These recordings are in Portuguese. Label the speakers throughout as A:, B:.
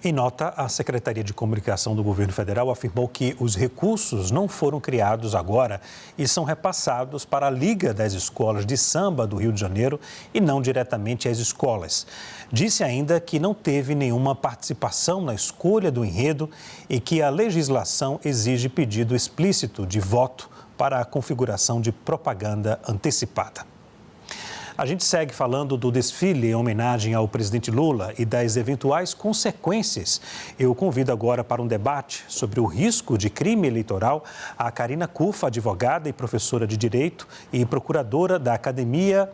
A: Em nota, a Secretaria de Comunicação do Governo Federal afirmou que os recursos não foram criados agora e são repassados para a Liga das Escolas de Samba do Rio de Janeiro e não diretamente às escolas. Disse ainda que não teve nenhuma participação na escolha do enredo e que a legislação exige pedido explícito de voto para a configuração de propaganda antecipada. A gente segue falando do desfile em homenagem ao presidente Lula e das eventuais consequências. Eu convido agora para um debate sobre o risco de crime eleitoral a Karina Cufa, advogada e professora de Direito e procuradora da Academia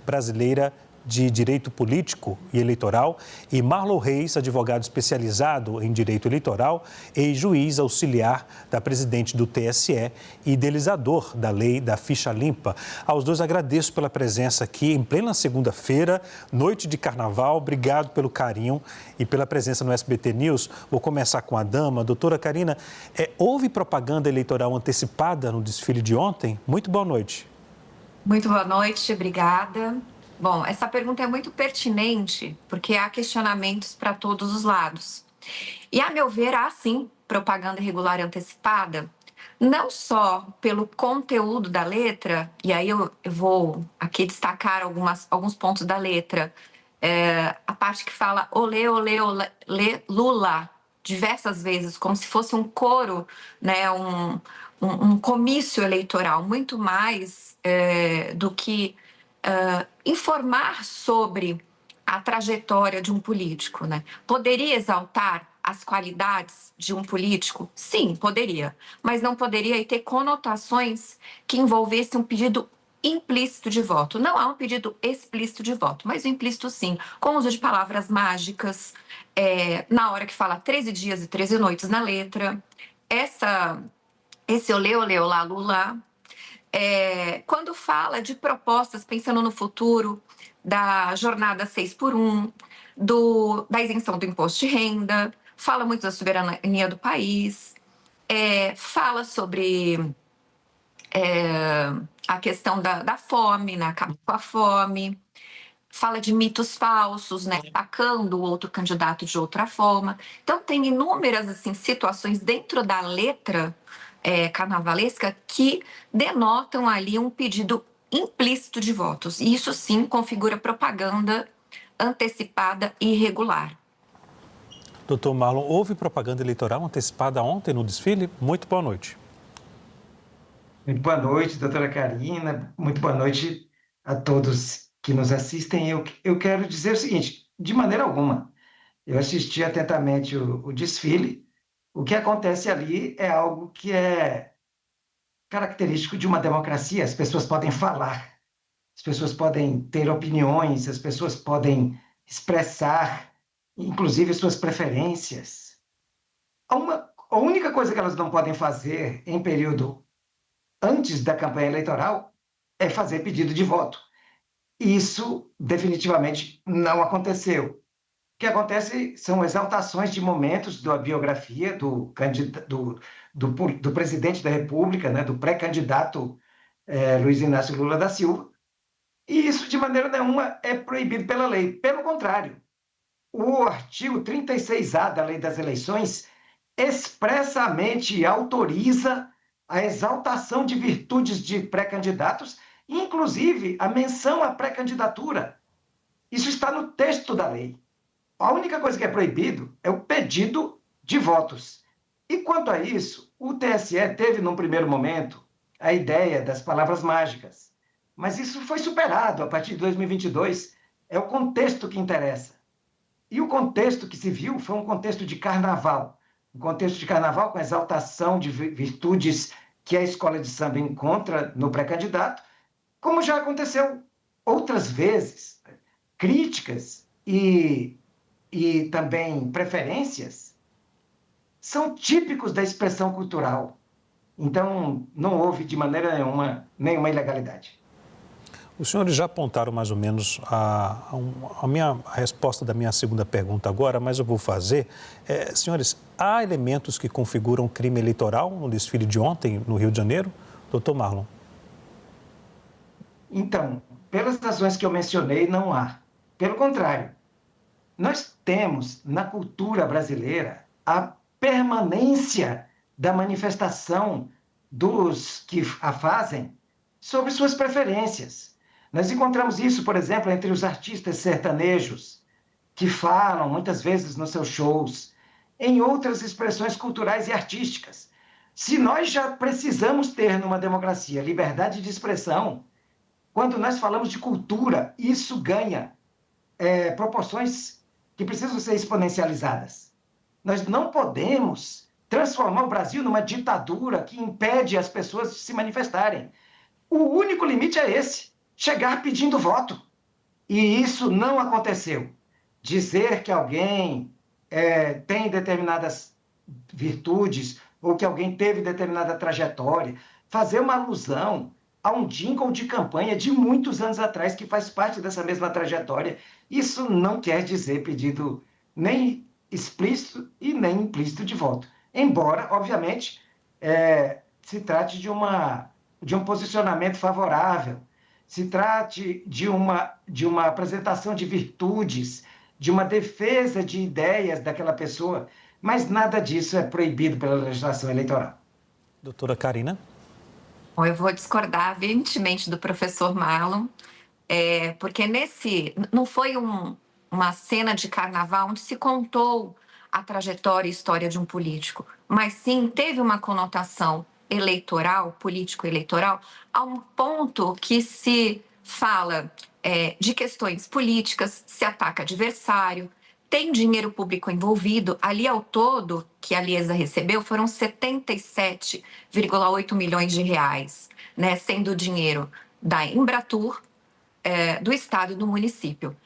A: Brasileira de Direito Político e Eleitoral, e Marlon Reis, advogado especializado em Direito Eleitoral e juiz auxiliar da presidente do TSE e idealizador da lei da ficha limpa. Aos dois agradeço pela presença aqui em plena segunda-feira, noite de carnaval. Obrigado pelo carinho e pela presença no SBT News. Vou começar com a dama. Doutora Karina, houve propaganda eleitoral antecipada no desfile de ontem? Muito boa noite.
B: Muito boa noite, obrigada. Bom, essa pergunta é muito pertinente porque há questionamentos para todos os lados. E, a meu ver, há sim propaganda irregular antecipada, não só pelo conteúdo da letra, e aí eu vou aqui destacar alguns pontos da letra. A parte que fala olê, olê, olê, Lula, diversas vezes, como se fosse um coro, né, um comício eleitoral, muito mais do que informar sobre a trajetória de um político, né? Poderia exaltar as qualidades de um político? Sim, poderia, mas não poderia ter conotações que envolvessem um pedido implícito de voto. Não há um pedido explícito de voto, mas o implícito sim, com o uso de palavras mágicas, na hora que fala 13 dias e 13 noites na letra, esse olê, olê, olá, Lula. Quando fala de propostas pensando no futuro, da jornada 6x1, da isenção do imposto de renda, fala muito da soberania do país, fala sobre a questão da fome, né, acabar com a fome, fala de mitos falsos, né, atacando o outro candidato de outra forma. Então, tem inúmeras assim, situações dentro da letra carnavalesca que denotam ali um pedido implícito de votos. E isso sim configura propaganda antecipada e irregular.
A: Doutor Marlon, houve propaganda eleitoral antecipada ontem no desfile? Muito boa noite.
C: Muito boa noite, doutora Karina. Muito boa noite a todos que nos assistem. Eu quero dizer o seguinte, de maneira alguma, eu assisti atentamente o desfile. O que acontece ali é algo que é característico de uma democracia. As pessoas podem falar, as pessoas podem ter opiniões, as pessoas podem expressar, inclusive, suas preferências. A única coisa que elas não podem fazer em período antes da campanha eleitoral é fazer pedido de voto. Isso definitivamente não aconteceu. O que acontece são exaltações de momentos da biografia do presidente da República, né, do pré-candidato Luiz Inácio Lula da Silva, e isso de maneira nenhuma é proibido pela lei. Pelo contrário, o artigo 36A da Lei das Eleições expressamente autoriza a exaltação de virtudes de pré-candidatos, inclusive a menção à pré-candidatura. Isso está no texto da lei. A única coisa que é proibido é o pedido de votos. E quanto a isso, o TSE teve, num primeiro momento, a ideia das palavras mágicas. Mas isso foi superado a partir de 2022. É o contexto que interessa. E o contexto que se viu foi um contexto de carnaval. Um contexto de carnaval com exaltação de virtudes que a escola de samba encontra no pré-candidato, como já aconteceu outras vezes. Críticas e também preferências são típicos da expressão cultural. Então, não houve de maneira nenhuma ilegalidade.
A: Os senhores já apontaram mais ou menos a resposta da minha segunda pergunta agora, mas eu vou fazer. Senhores, há elementos que configuram crime eleitoral no desfile de ontem no Rio de Janeiro? Doutor Marlon.
C: Então, pelas razões que eu mencionei, não há. Pelo contrário, Nós temos na cultura brasileira a permanência da manifestação dos que a fazem sobre suas preferências. Nós encontramos isso, por exemplo, entre os artistas sertanejos, que falam muitas vezes nos seus shows, em outras expressões culturais e artísticas. Se nós já precisamos ter numa democracia liberdade de expressão, quando nós falamos de cultura, isso ganha proporções que precisam ser exponencializadas. Nós não podemos transformar o Brasil numa ditadura que impede as pessoas de se manifestarem. O único limite é esse, chegar pedindo voto. E isso não aconteceu. Dizer que alguém tem determinadas virtudes ou que alguém teve determinada trajetória, fazer uma alusão a um jingle de campanha de muitos anos atrás que faz parte dessa mesma trajetória, isso não quer dizer pedido nem explícito e nem implícito de voto. Embora, obviamente, se trate de um posicionamento favorável, se trate de uma apresentação de virtudes, de uma defesa de ideias daquela pessoa, mas nada disso é proibido pela legislação eleitoral.
A: Doutora Karina?
B: Bom, eu vou discordar veementemente do professor Marlon, porque não foi uma cena de carnaval onde se contou a trajetória e história de um político, mas sim teve uma conotação eleitoral, político-eleitoral, a um ponto que se fala de questões políticas, se ataca adversário, tem dinheiro público envolvido. Ali, ao todo, que a Liesa recebeu, foram 77,8 milhões de reais, né, sendo dinheiro da Embratur, do Estado e do município.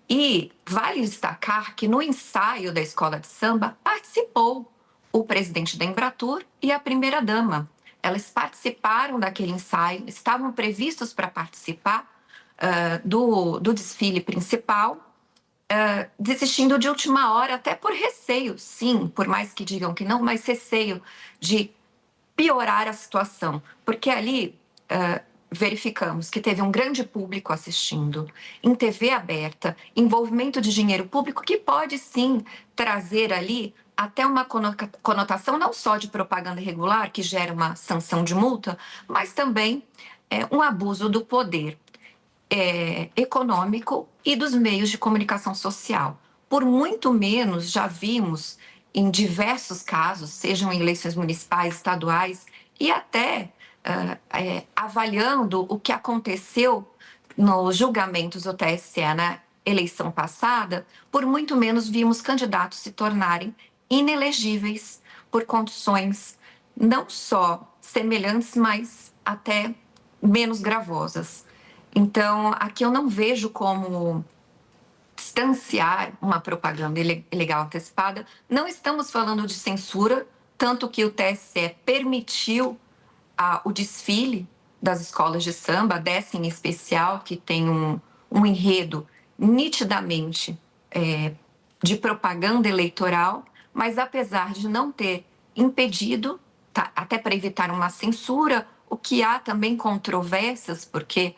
B: E vale destacar que no ensaio da escola de samba participou o presidente da Embratur e a primeira-dama. Elas participaram daquele ensaio, estavam previstos para participar do desfile principal, desistindo de última hora, até por receio, sim, por mais que digam que não, mas receio de piorar a situação, porque ali verificamos que teve um grande público assistindo, em TV aberta, envolvimento de dinheiro público que pode sim trazer ali até uma conotação não só de propaganda irregular, que gera uma sanção de multa, mas também um abuso do poder econômico e dos meios de comunicação social. Por muito menos, já vimos em diversos casos, sejam em eleições municipais, estaduais, e até avaliando o que aconteceu nos julgamentos do TSE na eleição passada, por muito menos vimos candidatos se tornarem inelegíveis por condições não só semelhantes, mas até menos gravosas. Então, aqui eu não vejo como distanciar uma propaganda ilegal antecipada. Não estamos falando de censura, tanto que o TSE permitiu o desfile das escolas de samba, dessa em especial, que tem um enredo nitidamente de propaganda eleitoral, mas apesar de não ter impedido, até para evitar uma censura, o que há também controvérsias, porque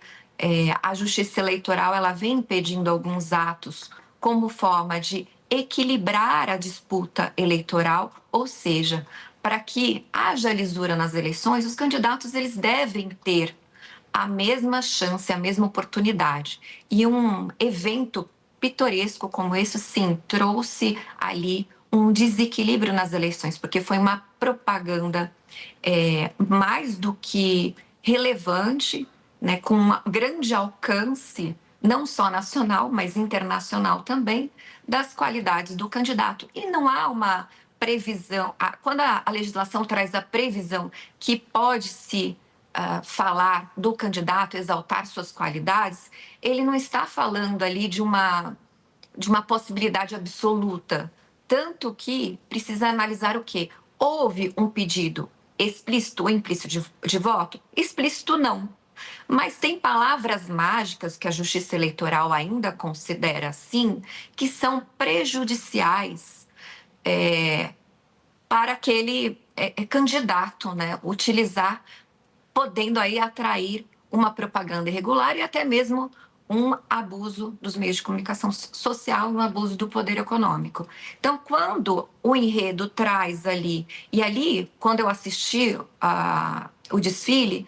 B: a Justiça Eleitoral ela vem impedindo alguns atos como forma de equilibrar a disputa eleitoral, ou seja, para que haja lisura nas eleições, os candidatos eles devem ter a mesma chance, a mesma oportunidade. E um evento pitoresco como esse, sim, trouxe ali um desequilíbrio nas eleições, porque foi uma propaganda mais do que relevante, né, com um grande alcance, não só nacional, mas internacional também, das qualidades do candidato. E não há uma previsão, quando a legislação traz a previsão que pode-se falar do candidato, exaltar suas qualidades, ele não está falando ali de uma possibilidade absoluta. Tanto que precisa analisar o quê? Houve um pedido explícito ou implícito de voto? Explícito não. Mas tem palavras mágicas que a Justiça Eleitoral ainda considera assim, que são prejudiciais para aquele candidato, né? Utilizar, podendo aí atrair uma propaganda irregular e até mesmo um abuso dos meios de comunicação social e um abuso do poder econômico. Então, quando o enredo traz ali, e ali, quando eu assisti o desfile,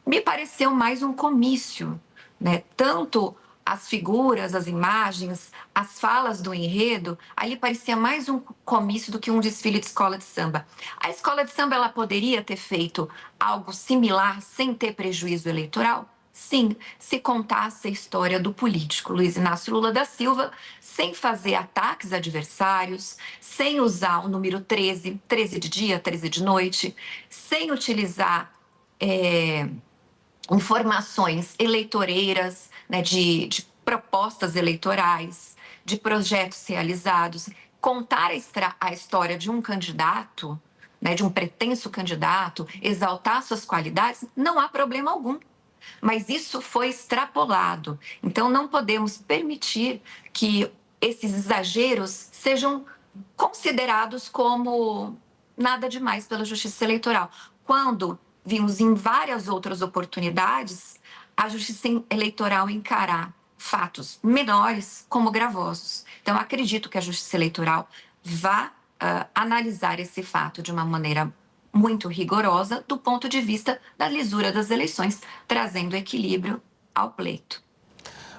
B: me pareceu mais um comício, né? Tanto as figuras, as imagens, as falas do enredo, ali parecia mais um comício do que um desfile de escola de samba. A escola de samba, ela poderia ter feito algo similar sem ter prejuízo eleitoral? Sim, se contasse a história do político Luiz Inácio Lula da Silva, sem fazer ataques adversários, sem usar o número 13, 13 de dia, 13 de noite, sem utilizar informações eleitoreiras, né, de propostas eleitorais, de projetos realizados, contar a história de um candidato, né, de um pretenso candidato, exaltar suas qualidades, não há problema algum. Mas isso foi extrapolado. Então, não podemos permitir que esses exageros sejam considerados como nada demais pela Justiça Eleitoral. Quando vimos em várias outras oportunidades a Justiça Eleitoral encarar fatos menores como gravosos. Então, acredito que a Justiça Eleitoral vá analisar esse fato de uma maneira muito rigorosa do ponto de vista da lisura das eleições, trazendo equilíbrio ao pleito.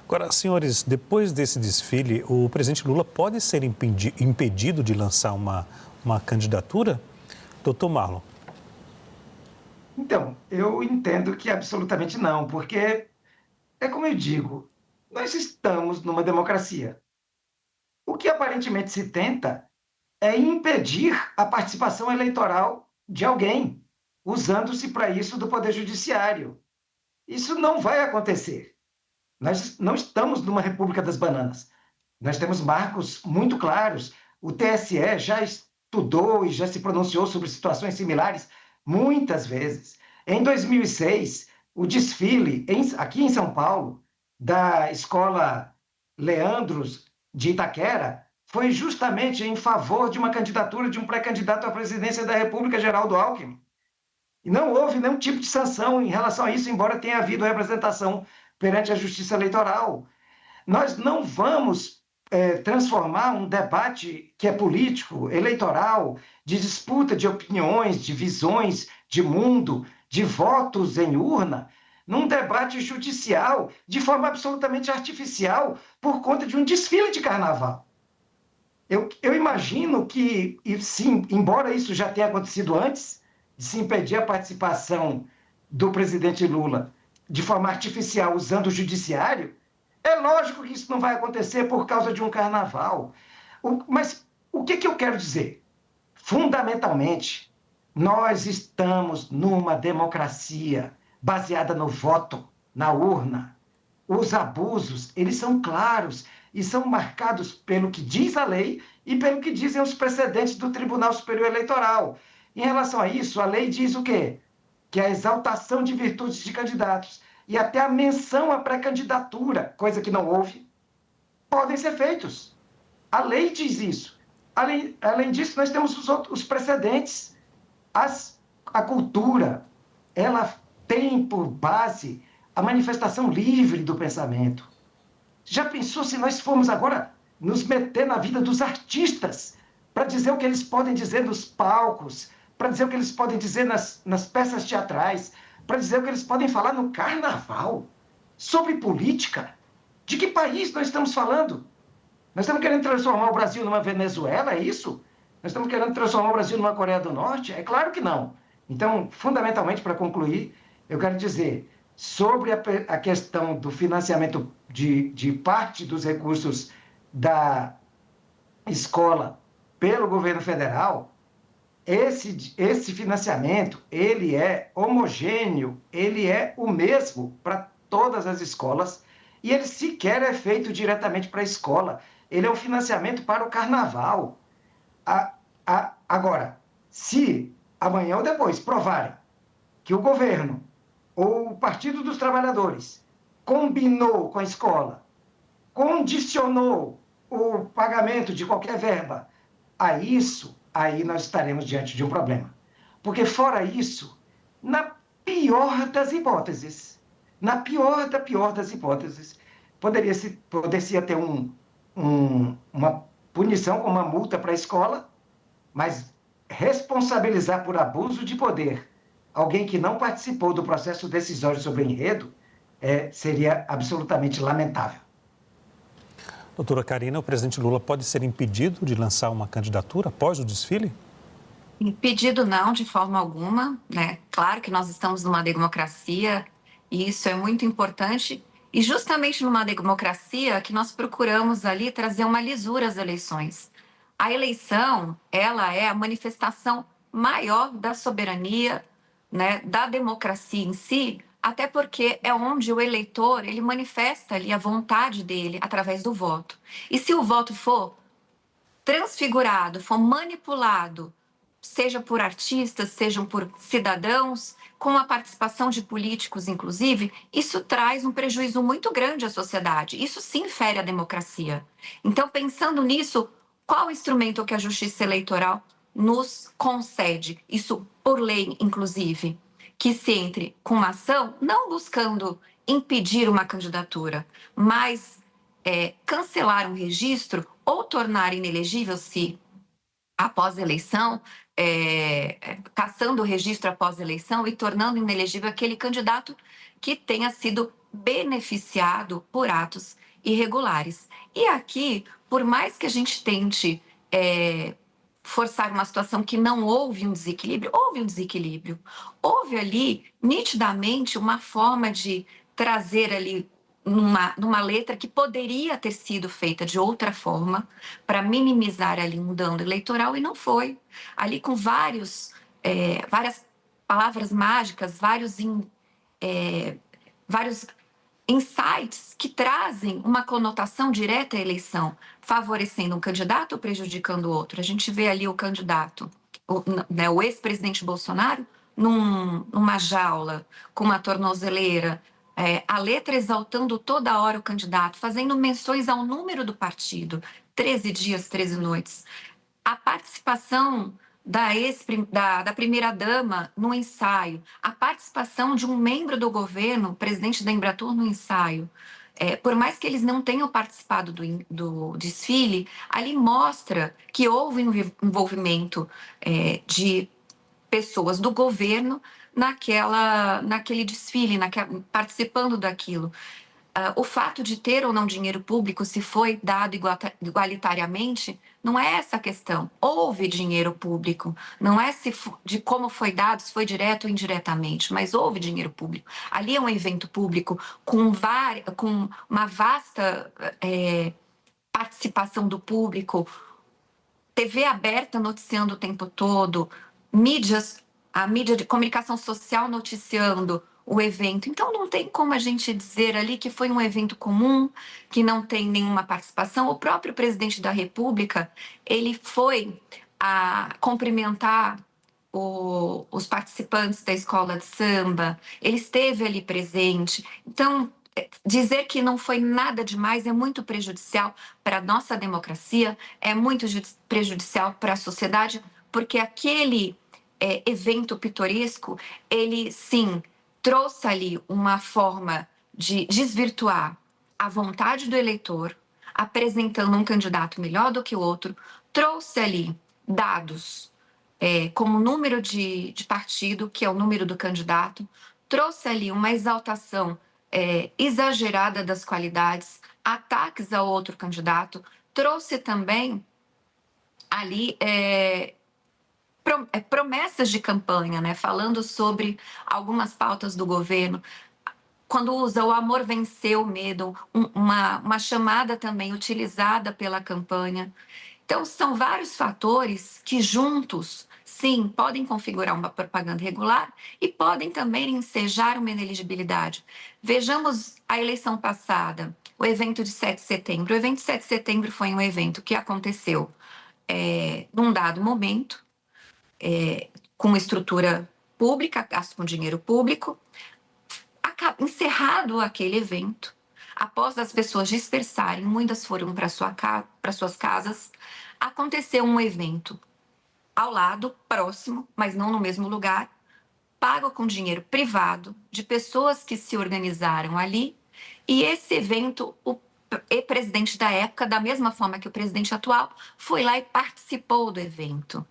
A: Agora, senhores, depois desse desfile, o presidente Lula pode ser impedido de lançar uma candidatura? Doutor Marlon.
C: Então, eu entendo que absolutamente não, porque é como eu digo, nós estamos numa democracia. O que aparentemente se tenta é impedir a participação eleitoral de alguém, usando-se para isso do Poder Judiciário. Isso não vai acontecer. Nós não estamos numa República das Bananas. Nós temos marcos muito claros. O TSE já estudou e já se pronunciou sobre situações similares muitas vezes. Em 2006, o desfile aqui em São Paulo, da Escola Leandros de Itaquera, foi justamente em favor de uma candidatura de um pré-candidato à presidência da República, Geraldo Alckmin. E não houve nenhum tipo de sanção em relação a isso, embora tenha havido representação perante a Justiça Eleitoral. Nós não vamos transformar um debate que é político, eleitoral, de disputa de opiniões, de visões de mundo, de votos em urna, num debate judicial de forma absolutamente artificial por conta de um desfile de carnaval. Eu imagino que, sim, embora isso já tenha acontecido antes, de se impedir a participação do presidente Lula de forma artificial usando o judiciário, é lógico que isso não vai acontecer por causa de um carnaval. Mas o que eu quero dizer? Fundamentalmente, nós estamos numa democracia baseada no voto, na urna. Os abusos, eles são claros e são marcados pelo que diz a lei e pelo que dizem os precedentes do Tribunal Superior Eleitoral. Em relação a isso, a lei diz o quê? Que a exaltação de virtudes de candidatos e até a menção à pré-candidatura, coisa que não houve, podem ser feitos. A lei diz isso. Além disso, nós temos os precedentes. A cultura, ela tem por base a manifestação livre do pensamento. Já pensou se nós formos agora nos meter na vida dos artistas para dizer o que eles podem dizer nos palcos, para dizer o que eles podem dizer nas peças teatrais, para dizer o que eles podem falar no carnaval, sobre política? De que país nós estamos falando? Nós estamos querendo transformar o Brasil numa Venezuela, é isso? Nós estamos querendo transformar o Brasil numa Coreia do Norte? É claro que não. Então, fundamentalmente, para concluir, eu quero dizer, sobre a questão do financiamento de parte dos recursos da escola pelo governo federal, esse financiamento, ele é homogêneo, ele é o mesmo para todas as escolas e ele sequer é feito diretamente para a escola. Ele é um financiamento para o carnaval. Agora, se amanhã ou depois provarem que o governo ou o Partido dos Trabalhadores combinou com a escola, condicionou o pagamento de qualquer verba a isso, aí nós estaremos diante de um problema. Porque fora isso, na pior das hipóteses, poderia ter uma punição com uma multa para a escola, mas responsabilizar por abuso de poder alguém que não participou do processo decisório sobre o enredo seria absolutamente lamentável.
A: Doutora Karina, o presidente Lula pode ser impedido de lançar uma candidatura após o desfile?
B: Impedido não, de forma alguma, né? Claro que nós estamos numa democracia e isso é muito importante. E justamente numa democracia que nós procuramos ali trazer uma lisura às eleições. A eleição, ela é a manifestação maior da soberania, né, da democracia em si, até porque é onde o eleitor, ele manifesta ali a vontade dele através do voto. E se o voto for transfigurado, for manipulado, seja por artistas, sejam por cidadãos, com a participação de políticos, inclusive, isso traz um prejuízo muito grande à sociedade. Isso sim fere a democracia. Então, pensando nisso, qual instrumento que a Justiça Eleitoral nos concede? Isso por lei, inclusive, que se entre com uma ação, não buscando impedir uma candidatura, mas cancelar um registro ou tornar inelegível se após a eleição, cassando o registro após a eleição e tornando inelegível aquele candidato que tenha sido beneficiado por atos irregulares. E aqui, por mais que a gente tente forçar uma situação que não houve um desequilíbrio, houve um desequilíbrio. Houve ali, nitidamente, uma forma de trazer ali numa letra que poderia ter sido feita de outra forma para minimizar ali um dano eleitoral e não foi. Ali com várias palavras mágicas, vários insights que trazem uma conotação direta à eleição, favorecendo um candidato ou prejudicando o outro. A gente vê ali o candidato, o ex-presidente Bolsonaro, numa jaula, com uma tornozeleira, a letra exaltando toda hora o candidato, fazendo menções ao número do partido, 13 dias, 13 noites. A participação da primeira-dama no ensaio, a participação de um membro do governo, presidente da Embratur, no ensaio. Por mais que eles não tenham participado do desfile, ali mostra que houve um envolvimento de pessoas do governo naquele desfile, participando daquilo. O fato de ter ou não dinheiro público, se foi dado igualitariamente, não é essa a questão. Houve dinheiro público, não é de como foi dado, se foi direto ou indiretamente, mas houve dinheiro público. Ali é um evento público com uma vasta participação do público, TV aberta noticiando o tempo todo, a mídia de comunicação social noticiando o evento. Então, não tem como a gente dizer ali que foi um evento comum, que não tem nenhuma participação. O próprio presidente da República, ele foi a cumprimentar os participantes da escola de samba, ele esteve ali presente. Então, dizer que não foi nada demais é muito prejudicial para a nossa democracia, é muito prejudicial para a sociedade, porque aquele evento pitoresco, ele sim trouxe ali uma forma de desvirtuar a vontade do eleitor, apresentando um candidato melhor do que o outro, trouxe ali dados como número de partido, que é o número do candidato, trouxe ali uma exaltação exagerada das qualidades, ataques ao outro candidato, trouxe também ali promessas de campanha, né? Falando sobre algumas pautas do governo, quando usa o amor venceu o medo, uma chamada também utilizada pela campanha. Então, são vários fatores que juntos, sim, podem configurar uma propaganda irregular e podem também ensejar uma inelegibilidade. Vejamos a eleição passada, o evento de 7 de setembro. O evento de 7 de setembro foi um evento que aconteceu num dado momento, com estrutura pública, gasto com dinheiro público, encerrado aquele evento, após as pessoas dispersarem, muitas foram para suas casas, aconteceu um evento ao lado, próximo, mas não no mesmo lugar, pago com dinheiro privado, de pessoas que se organizaram ali E esse evento, o presidente da época, da mesma forma que o presidente atual, foi lá e participou do evento.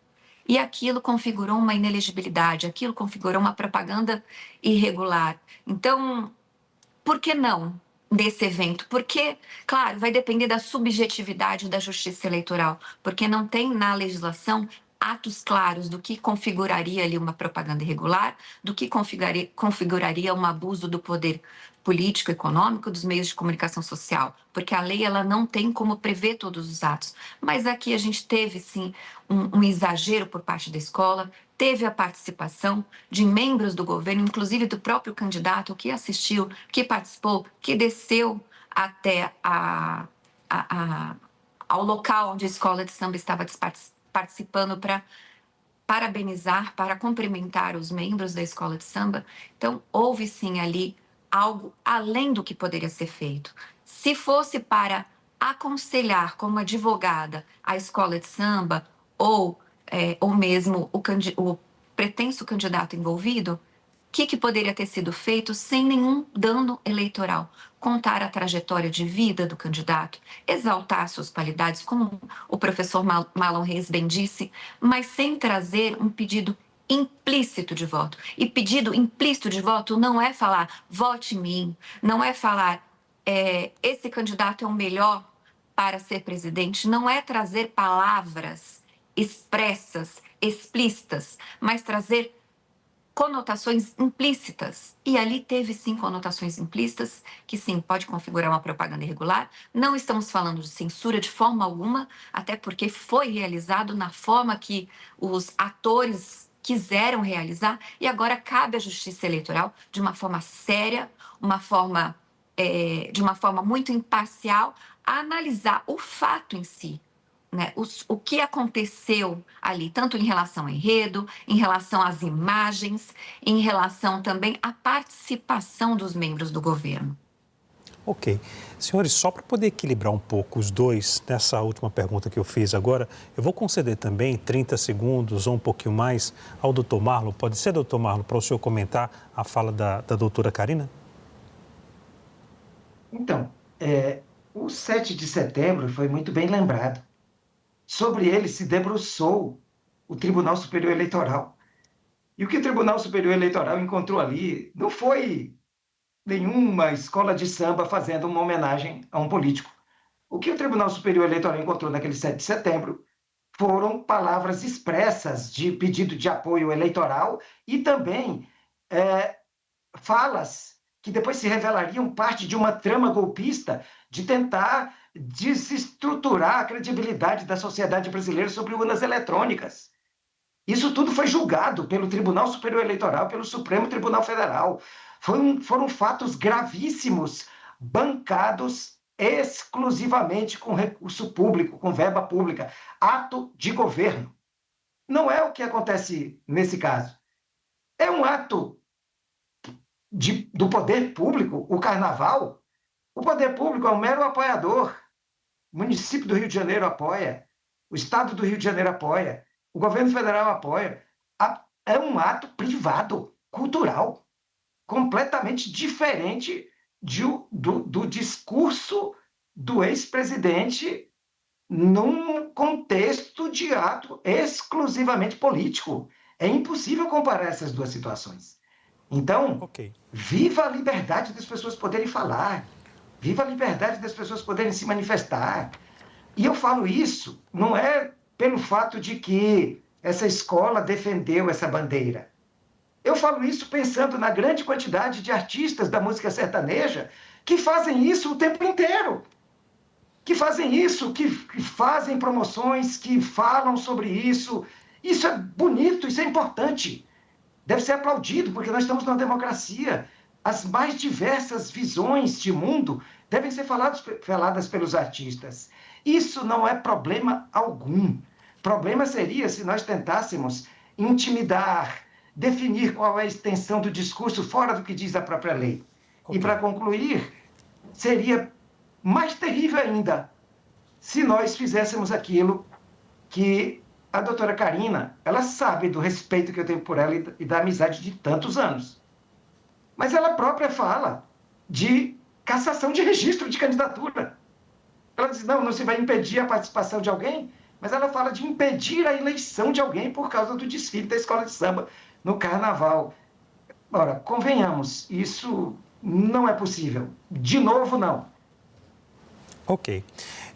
B: E aquilo configurou uma inelegibilidade, aquilo configurou uma propaganda irregular. Então, por que não desse evento? Porque, claro, vai depender da subjetividade da justiça eleitoral, porque não tem na legislação atos claros do que configuraria ali uma propaganda irregular, do que configuraria um abuso do poder político, econômico, dos meios de comunicação social, porque a lei ela não tem como prever todos os atos. Mas aqui a gente teve, sim, um exagero por parte da escola, teve a participação de membros do governo, inclusive do próprio candidato que assistiu, que participou, que desceu até ao local onde a escola de samba estava participando para parabenizar, para cumprimentar os membros da escola de samba. Então, houve sim ali algo além do que poderia ser feito. Se fosse para aconselhar como advogada a escola de samba ou mesmo o pretenso candidato envolvido, que poderia ter sido feito sem nenhum dano eleitoral? Contar a trajetória de vida do candidato, exaltar suas qualidades, como o professor Marlon Reis bem disse, mas sem trazer um pedido implícito de voto. E pedido implícito de voto não é falar vote em mim, não é falar esse candidato é o melhor para ser presidente, não é trazer palavras expressas, explícitas, mas trazer conotações implícitas. E ali teve, sim, conotações implícitas, que, sim, pode configurar uma propaganda irregular. Não estamos falando de censura de forma alguma, até porque foi realizado na forma que os atores quiseram realizar, e agora cabe à Justiça Eleitoral, de uma forma séria, de uma forma muito imparcial, a analisar o fato em si, né, o que aconteceu ali, tanto em relação ao enredo, em relação às imagens, em relação também à participação dos membros do governo.
A: Ok. Senhores, só para poder equilibrar um pouco os dois, nessa última pergunta que eu fiz agora, eu vou conceder também 30 segundos ou um pouquinho mais ao doutor Marlon. Pode ser, doutor Marlon, para o senhor comentar a fala da doutora Karina?
C: Então, o 7 de setembro foi muito bem lembrado. Sobre ele se debruçou o Tribunal Superior Eleitoral. E o que o Tribunal Superior Eleitoral encontrou ali não foi nenhuma escola de samba fazendo uma homenagem a um político. O que o Tribunal Superior Eleitoral encontrou naquele 7 de setembro foram palavras expressas de pedido de apoio eleitoral e também falas que depois se revelariam parte de uma trama golpista de tentar desestruturar a credibilidade da sociedade brasileira sobre urnas eletrônicas. Isso tudo foi julgado pelo Tribunal Superior Eleitoral, pelo Supremo Tribunal Federal. Foram fatos gravíssimos, bancados exclusivamente com recurso público, com verba pública, ato de governo. Não é o que acontece nesse caso. É um ato do poder público, o carnaval. O poder público é um mero apoiador. O município do Rio de Janeiro apoia, o estado do Rio de Janeiro apoia, o governo federal apoia. É um ato privado, cultural, completamente diferente do discurso do ex-presidente num contexto de ato exclusivamente político. É impossível comparar essas duas situações. Então, viva a liberdade das pessoas poderem falar, viva a liberdade das pessoas poderem se manifestar. E eu falo isso não é pelo fato de que essa escola defendeu essa bandeira. Eu falo isso pensando na grande quantidade de artistas da música sertaneja que fazem isso o tempo inteiro. Que fazem isso, que fazem promoções, que falam sobre isso. Isso é bonito, isso é importante. Deve ser aplaudido, porque nós estamos numa democracia. As mais diversas visões de mundo devem ser faladas pelos artistas. Isso não é problema algum. Problema seria se nós tentássemos intimidar, definir qual é a extensão do discurso fora do que diz a própria lei. E, para concluir, seria mais terrível ainda se nós fizéssemos aquilo que a doutora Karina, ela sabe do respeito que eu tenho por ela e da amizade de tantos anos. Mas ela própria fala de cassação de registro de candidatura. Ela diz, não se vai impedir a participação de alguém, mas ela fala de impedir a eleição de alguém por causa do desfile da escola de samba no carnaval. Ora, convenhamos, isso não é possível. De novo, não.
A: Ok.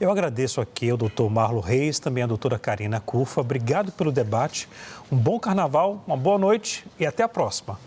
A: Eu agradeço aqui ao doutor Marlo Reis, também a doutora Karina Cufa. Obrigado pelo debate. Um bom carnaval, uma boa noite e até a próxima.